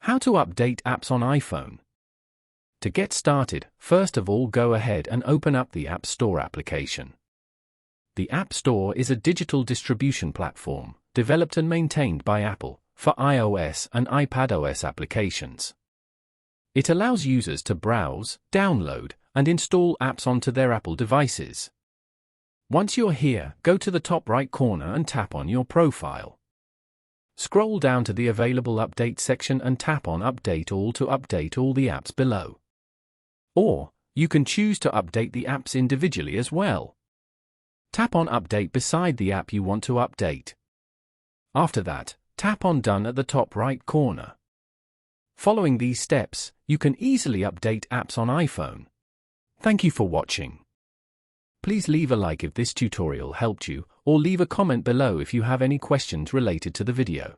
How to update apps on iPhone. To get started, first of all go ahead and open up the App Store application. The App Store is a digital distribution platform, developed and maintained by Apple, for iOS and iPadOS applications. It allows users to browse, download, and install apps onto their Apple devices. Once you're here, go to the top right corner and tap on your profile. Scroll down to the Available Update section and tap on Update All to update all the apps below. Or, you can choose to update the apps individually as well. Tap on Update beside the app you want to update. After that, tap on Done at the top right corner. Following these steps, you can easily update apps on iPhone. Thank you for watching. Please leave a like if this tutorial helped you, or leave a comment below if you have any questions related to the video.